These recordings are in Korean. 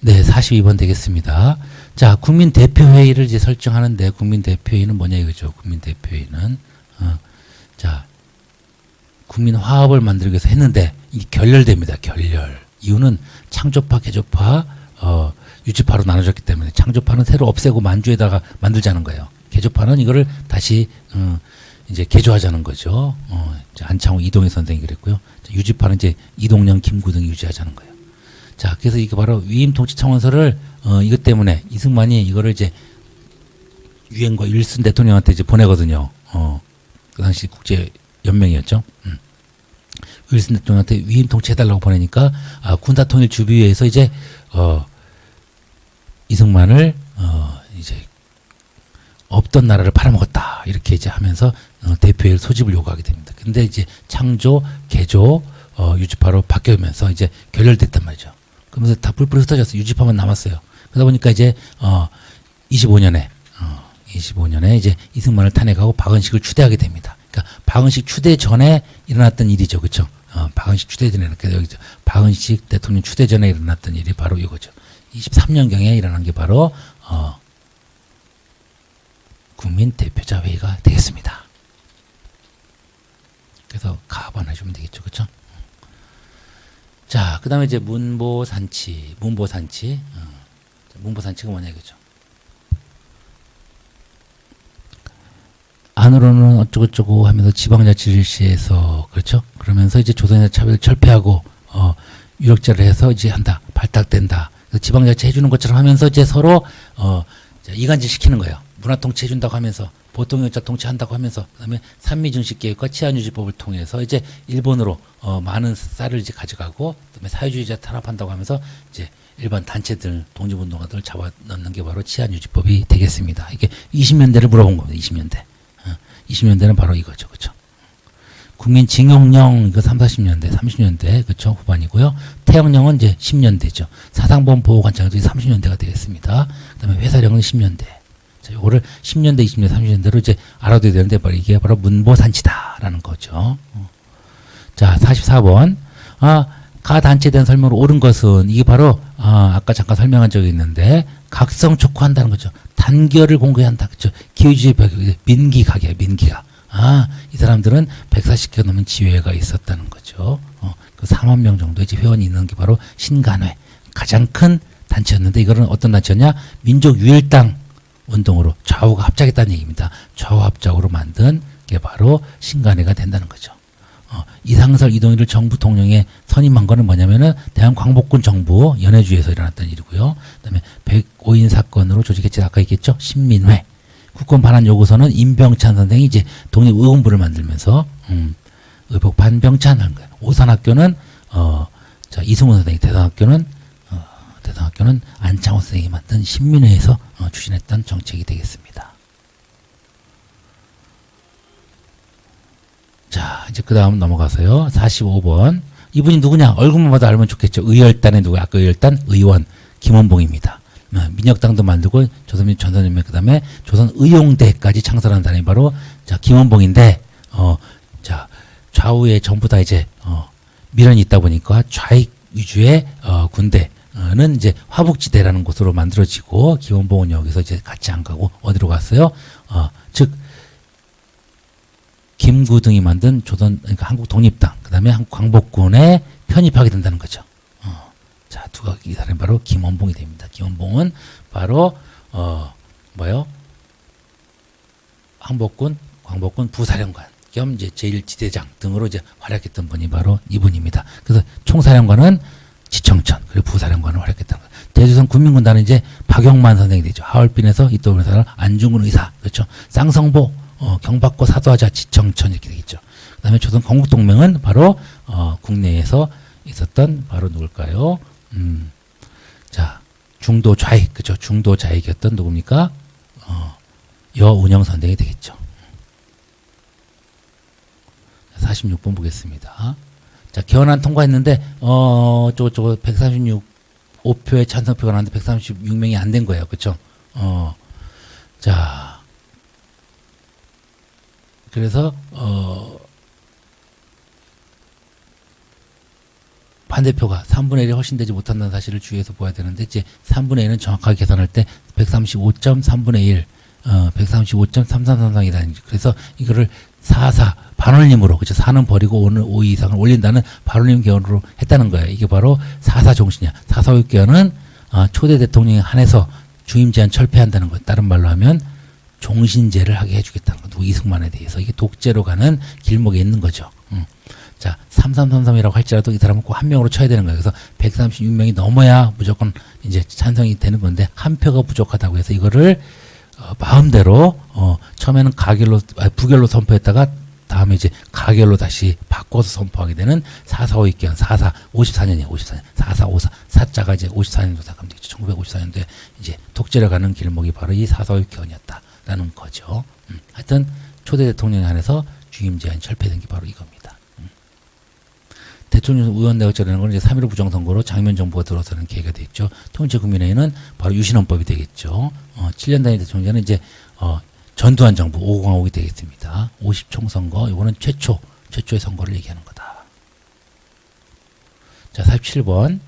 네, 42번 되겠습니다. 자, 국민대표회의를 이제 설정하는데, 국민대표회의는 뭐냐 이거죠. 국민대표회의는. 자, 국민화합을 만들기 위해서 했는데, 이 결렬됩니다. 결렬. 이유는 창조파, 개조파, 유지파로 나눠졌기 때문에, 창조파는 새로 없애고 만주에다가 만들자는 거예요. 개조파는 이거를 다시, 이제 개조하자는 거죠. 이제 안창호, 이동희 선생이 그랬고요. 유지파는 이제 이동영, 김구등이 유지하자는 거예요. 자, 그래서 이게 바로 위임 통치 청원서를 이것 때문에 이승만이 이거를 이제 유엔과 윌슨 대통령한테 이제 보내거든요. 그 당시 국제 연맹이었죠. 윌슨 대통령한테 위임 통치 해달라고 보내니까 군사 통일 주비회에서 이제 이승만을 이제 없던 나라를 팔아먹었다 이렇게 이제 하면서 대표회의 소집을 요구하게 됩니다. 근데 이제 창조, 개조, 유지파로 바뀌면서 이제 결렬됐단 말이죠. 그러면서 다 뿔뿔이 흩어져서 유지파만 남았어요. 그러다 보니까 이제 25년에 이제 이승만을 탄핵하고 박은식을 추대하게 됩니다. 그러니까 박은식 추대 전에 일어났던 일이죠, 그렇죠? 박은식 추대 전에 여기죠. 박은식 대통령 추대 전에 일어났던 일이 바로 이거죠. 23년경에 일어난 게 바로 국민 대표자 회의가 되겠습니다. 그래서 가반 해주면 되겠죠, 그렇죠? 자, 그 다음에 이제 문보산치. 문보산치가 뭐냐 이거죠. 안으로는 어쩌고저쩌고 하면서 지방자치를 실시해서, 그렇죠? 그러면서 이제 조선의 차별을 철폐하고, 유력제를 해서 이제 한다. 발탁된다. 지방자치 해주는 것처럼 하면서 이제 서로, 이간질 시키는 거예요. 문화통치 해준다고 하면서, 보통영자 통치한다고 하면서, 그 다음에 산미증식계획과 치안유지법을 통해서 이제 일본으로 많은 쌀을 이제 가져가고, 그 다음에 사회주의자 탄압한다고 하면서 이제 일반 단체들, 독립운동가들을 잡아넣는 게 바로 치안유지법이 되겠습니다. 이게 20년대를 물어본 겁니다. 20년대. 20년대는 바로 이거죠. 그렇죠? 국민징용령, 이거 30년대, 30년대, 그렇죠? 후반이고요. 태형령은 이제 10년대죠. 사상보험 보호관찰도 30년대가 되겠습니다. 그 다음에 회사령은 10년대. 자, 요거를 10년대, 20년대, 30년대로 이제 알아둬야 되는데, 바로 이게 바로 문보산치다라는 거죠. 자, 44번. 가 단체에 대한 설명으로 옳은 것은, 이게 바로, 아까 잠깐 설명한 적이 있는데, 각성 촉구한다는 거죠. 단결을 공개한다. 그죠? 기후주의 민기각이에요, 민기각. 이 사람들은 140개가 넘는 지회가 있었다는 거죠. 그 4만 명 정도의 회원이 있는 게 바로 신간회. 가장 큰 단체였는데, 이거는 어떤 단체였냐? 민족유일당 운동으로 좌우가 합작했다는 얘기입니다. 좌우 합작으로 만든 게 바로 신간회가 된다는 거죠. 이상설, 이동희를 정부 통령에 선임한 거는 뭐냐면은 대한광복군 정부 연해주에서 일어났던 일이고요. 그다음에 105인 사건으로 조직했지 아까 얘기했죠. 신민회. 국권 반환 요구서는 임병찬 선생이 이제 독립의원부를 만들면서 의복 반병찬하는 거예요. 오산학교는 이승훈 선생이, 대성학교는 안창호 선생이 만든 신민회에서 추진했던 정책이 되겠습니다. 자, 이제 그 다음 넘어가서요. 45번. 이분이 누구냐? 얼굴만 봐도 알면 좋겠죠. 의열단의 누구? 아까 의열단 의원 김원봉입니다. 민혁당도 만들고 조선민 전선연맹 그다음에 조선의용대까지 창설한 사람이 바로 김원봉인데 자, 좌우에 전부 다 이제 미련이 있다 보니까 좌익 위주의 군대는 이제 화북지대라는 곳으로 만들어지고 김원봉은 여기서 이제 같이 안 가고 어디로 갔어요? 즉 김구등이 만든 그러니까 한국 독립당, 그 다음에 한국 광복군에 편입하게 된다는 거죠. 자, 이 사람이 바로 김원봉이 됩니다. 김원봉은 바로, 광복군 부사령관 겸 이제 제1지대장 등으로 이제 활약했던 분이 바로 이분입니다. 그래서 총사령관은 지청천, 그리고 부사령관을 활약했다는 거예요. 대조선 국민군단은 이제 박영만 선생이 되죠. 하얼빈에서 이토 의사, 안중근 의사, 그렇죠. 쌍성보, 경박고 사도하자 지청천 이렇게 되겠죠. 그 다음에 조선 건국동맹은 바로 국내에서 있었던 바로 누굴까요? 자, 중도 좌익, 그죠? 중도 좌익이었던 누굽니까? 여운영 선생이 되겠죠. 46번 보겠습니다. 자, 개헌안 통과했는데 저거 136 찬성표가 나왔는데 136명이 안 된 거예요. 그렇죠? 자, 그래서 반대표가 3분의 1이 훨씬 되지 못한다는 사실을 주의해서 보아야 되는데, 이제 3분의 1은 정확하게 계산할 때 135.3분의 1, 135.3333이다. 그래서 이거를 44, 반올림으로, 그죠? 4는 버리고 5 이상을 올린다는 반올림 개헌으로 했다는 거예요. 이게 바로 4.4 종신이야. 4.4 개헌은 초대 대통령에 한해서 주임 제한 철폐한다는 거예요. 다른 말로 하면 종신제를 하게 해주겠다는 거예요. 이승만에 대해서. 이게 독재로 가는 길목에 있는 거죠. 자, 3333이라고 할지라도 이 사람은 꼭 한 명으로 쳐야 되는 거예요. 그래서 136명이 넘어야 무조건 이제 찬성이 되는 건데, 한 표가 부족하다고 해서 이거를 마음대로 처음에는 부결로 선포했다가 다음에 이제 가결로 다시 바꿔서 선포하게 되는 4.4 입개헌, 54년이에요. 54년. 4.4, 4자가 이제 54년도 다 가면 되겠죠. 1954년도에 이제 독재로 가는 길목이 바로 이 4.4 입개헌이었다라는 거죠. 하여튼 초대 대통령에 한해서 주임 제한이 철폐된 게 바로 이겁니다. 대통령 의원내각제라는 건 이제 3.15 부정선거로 장면 정부가 들어서는 계기가 됐죠. 통일제국민회의는 바로 유신헌법이 되겠죠. 7년 단위 대통령제는 이제 전두환 정부 5공화국이 되겠습니다. 50총선거, 이거는 최초의 선거를 얘기하는 거다. 자, 47번.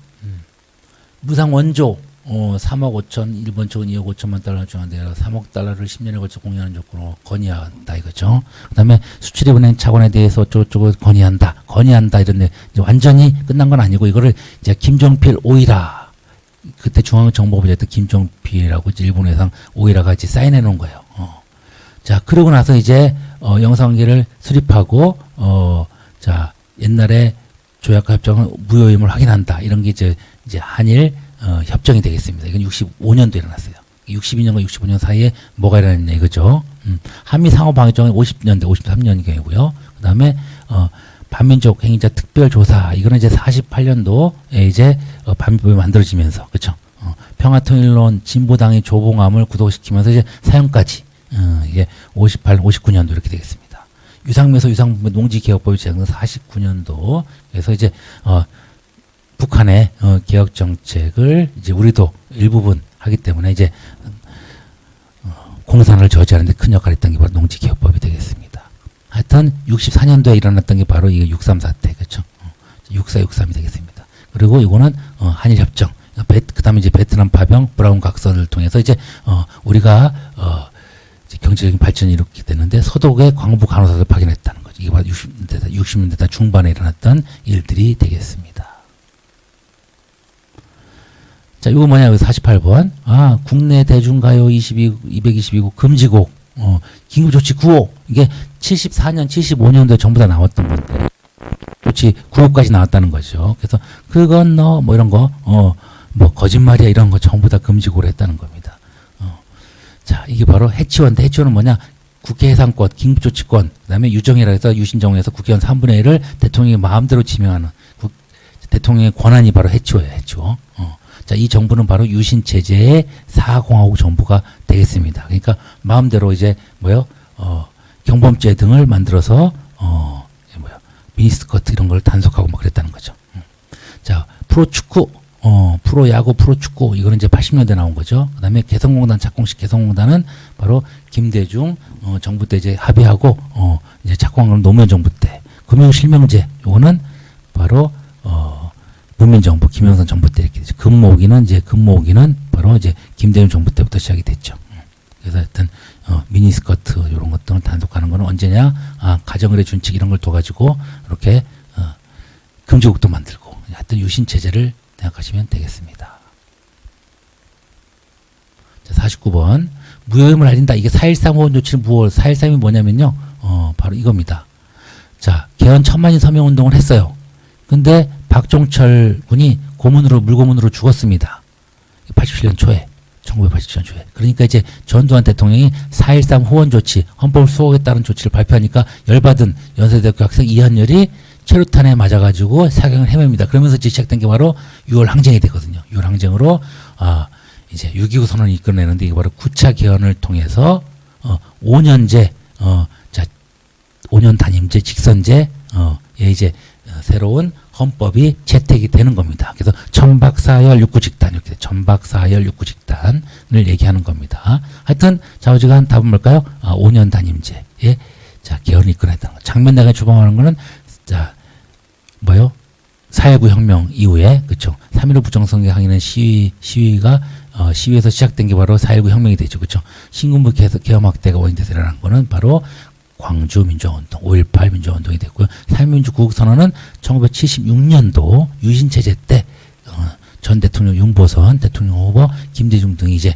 무상 원조, 3억 5천, 일본 측은 2억 5천만 달러 중한데 3억 달러를 10년에 걸쳐 공유하는 조건으로 건의한다 이거죠. 그 다음에 수출입은행 차관에 대해서 어쩌고저쩌고 건의한다 이런데 완전히 끝난 건 아니고, 이거를 이제 김종필 오이라, 그때 중앙정보부장했던 김종필이라고 일본 회상 오이라가 이제 사인해 놓은 거예요. 자, 그러고 나서 이제 영상관계를 수립하고 자, 옛날에 조약과 협정은 무효임을 확인한다. 이런 게 이제 한일 협정이 되겠습니다. 이건 65년도에 일어났어요. 62년과 65년 사이에 뭐가 일어났냐 이거죠. 한미 상호방위조약은 50년대, 53년경이고요. 그 다음에 반민족 행위자 특별조사, 이거는 이제 48년도에 이제 반민법이 만들어지면서, 그렇죠. 평화통일론 진보당의 조봉암을 구독시키면서 이제 사형까지, 이게 58, 59년도 이렇게 되겠습니다. 유상무에서 유상무 농지개혁법이 제정된 49년도. 그래서 이제 북한의 개혁 정책을 이제 우리도 일부분 하기 때문에 이제 공산을 저지하는 데 큰 역할을 했던 게 바로 농지개혁법이 되겠습니다. 하여튼 64년도에 일어났던 게 바로 이 6.3 사태, 그렇죠. 6.4, 6.3이 되겠습니다. 그리고 이거는 한일 협정, 그 다음에 이제 베트남 파병, 브라운 각서를 통해서 이제 우리가 이제 경제적인 발전이 이렇게 되는데 서독의 광부 간호사를 파견했다는 거죠. 이게 바로 60년대 중반에 일어났던 일들이 되겠습니다. 자, 이거 뭐냐, 48번. 국내 대중가요 222국 금지곡, 긴급조치 9호. 이게 74년, 75년도에 전부 다 나왔던 건데, 조치 9호까지 나왔다는 거죠. 그래서, 그건 뭐 이런 거, 뭐 거짓말이야 이런 거 전부 다 금지곡을 했다는 겁니다. 자, 이게 바로 해치원인데, 해치원은 뭐냐, 국회 해상권, 긴급조치권, 그 다음에 유정이라 해서 유신정에서 국회의원 3분의 1을 대통령이 마음대로 지명하는, 대통령의 권한이 바로 해치워예요, 해치워. 자, 이 정부는 바로 유신체제의 4공화국 정부가 되겠습니다. 그러니까 마음대로 이제 경범죄 등을 만들어서 미니스커트 이런 걸 단속하고 막 그랬다는 거죠. 자, 프로축구, 프로야구, 프로축구, 이거는 이제 80년대 나온 거죠. 그 다음에 개성공단, 착공식 개성공단은 바로 김대중 정부 때 이제 합의하고 이제 착공한 건 노무현 정부 때. 금융실명제, 요거는 바로 문민정부, 김영삼 정부 때 이렇게 되죠. 금모으기는 바로 이제 김대중 정부 때부터 시작이 됐죠. 그래서 하여튼, 미니스커트, 이런 것들을 단속하는 거는 언제냐? 가정의례 준칙 이런 걸 둬가지고, 이렇게, 금지국도 만들고, 하여튼 유신체제를 생각하시면 되겠습니다. 자, 49번. 무효임을 알린다. 이게 4.13 호원 조치는 4.13이 뭐냐면요. 바로 이겁니다. 자, 개헌 1000만인 서명 운동을 했어요. 근데 박종철 군이 물고문으로 죽었습니다. 87년 초에, 1987년 초에. 그러니까 이제 전두환 대통령이 4.13 후원 조치, 헌법을 수호하겠다는 조치를 발표하니까 열받은 연세대학교 학생 이한열이 최루탄에 맞아가지고 사경을 헤맵니다. 그러면서 시작된 게 바로 6월 항쟁이 되거든요. 6월 항쟁으로, 이제 6.29 선언을 이끌어내는데, 이게 바로 9차 개헌을 통해서, 5년제, 5년 단임제, 직선제, 이제, 새로운 헌법이 채택이 되는 겁니다. 그래서 천박사열 육구직단, 이렇게 천박사열 육구직단을 얘기하는 겁니다. 하여튼 좌우지간 답은 뭘까요? 5년 단임제에 개헌을 이끌어냈다는 거. 장면내가 주범하는 거는 4.19 혁명 이후에, 그쵸. 3.15 부정선거 항의는 시위에서 시작된 게 바로 4.19 혁명이 되죠. 그쵸. 신군부 계엄학대가 원인돼서 일어난 거는 바로 광주 민주화운동, 5.18 민주화운동이 됐고요. 삼민주 구국선언은 1976년도 유신체제 때, 전 대통령 윤보선, 대통령 후보 김대중 등이 이제,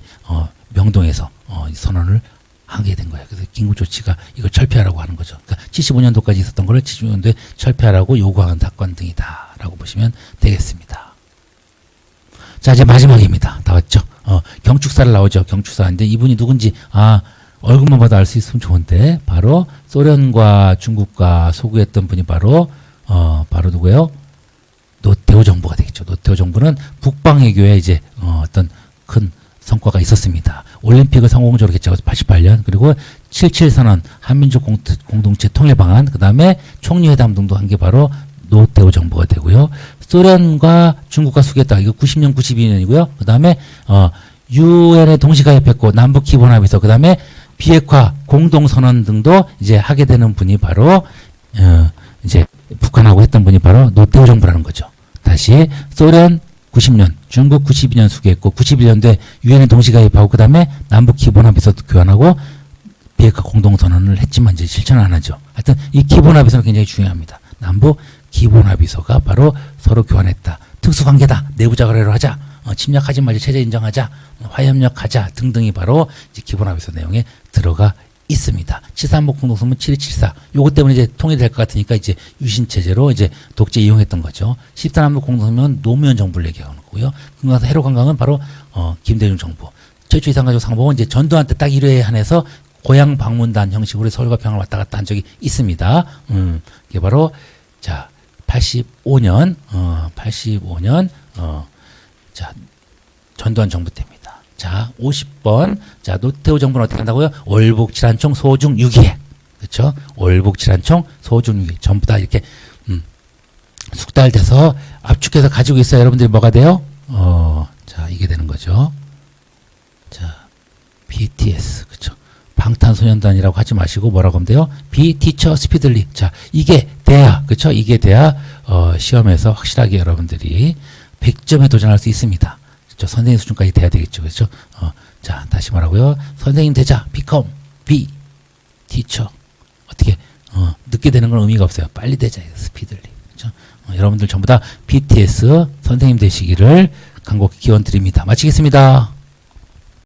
명동에서, 선언을 하게 된 거예요. 그래서 긴급조치가 이걸 철폐하라고 하는 거죠. 그러니까 75년도까지 있었던 거를 76년도에 철폐하라고 요구하는 사건 등이다라고 보시면 되겠습니다. 자, 이제 마지막입니다. 다 왔죠? 경축사를 나오죠. 경축사인데 이분이 누군지, 얼굴만 봐도 알 수 있으면 좋은데, 바로 소련과 중국과 소구했던 분이 바로 누구예요? 노태우 정부가 되겠죠. 노태우 정부는 북방외교에 이제, 어떤 큰 성과가 있었습니다. 올림픽을 성공적으로 개최하고 88년, 그리고 77 선언, 한민족 공동체 통일 방안, 그 다음에 총리회담 등도 한 게 바로 노태우 정부가 되고요. 소련과 중국과 수교했다. 이거 90년, 92년이고요. 그 다음에 유엔에 동시가입했고 남북 기본합의서, 그 다음에 비핵화 공동선언 등도 이제 하게 되는 분이 바로 이제 북한하고 했던 분이 바로 노태우 정부라는 거죠. 다시 소련 90년, 중국 92년 수교했고 91년도에 유엔에 동시가입하고 그 다음에 남북 기본합의서도 교환하고 비핵화 공동선언을 했지만 이제 실천을 안 하죠. 하여튼 이 기본합의서는 굉장히 중요합니다. 남북 기본합의서가 바로 서로 교환했다. 특수관계다. 내부자거래로 하자. 침략하지 말자. 체제 인정하자. 화해협력하자. 등등이 바로 이제 기본합의서 내용에 들어가 있습니다. 7.3복 공동선언 7274. 요것 때문에 이제 통일될 것 같으니까 이제 유신체제로 이제 독재 이용했던 거죠. 14남북 공동선언은 노무현 정부를 얘기하는 거고요. 그러면서 해로관광은 바로 김대중 정부. 최초 이산가족 상봉은 이제 전두환 때 딱 1회에 한해서 고향 방문단 형식으로 서울과 평양을 왔다 갔다 한 적이 있습니다. 이게 바로 자 85년 자 전두환 정부 때입니다. 자 50번 자 노태우 정부는 어떻게 한다고요? 월북 질환총 소중 유기해. 그렇죠? 월북 질환총 소중 유기 전부 다 이렇게 숙달돼서 압축해서 가지고 있어야 여러분들이 뭐가 돼요? 자 이게 되는 거죠. 자 BTS 그렇죠? 방탄소년단이라고 하지 마시고 뭐라고 하면 돼요? 비티처 스피들리. 자 이게 돼야 그렇죠? 이게 돼야 시험에서 확실하게 여러분들이 100점에 도전할 수 있습니다. 그렇죠? 선생님 수준까지 돼야 되겠죠. 그렇죠? 자 다시 말하고요. 선생님 되자. become, be, teacher. 어떻게 늦게 되는 건 의미가 없어요. 빨리 되자. 스피들리. 그렇죠? 여러분들 전부 다 BTS 선생님 되시기를 간곡히 기원 드립니다. 마치겠습니다.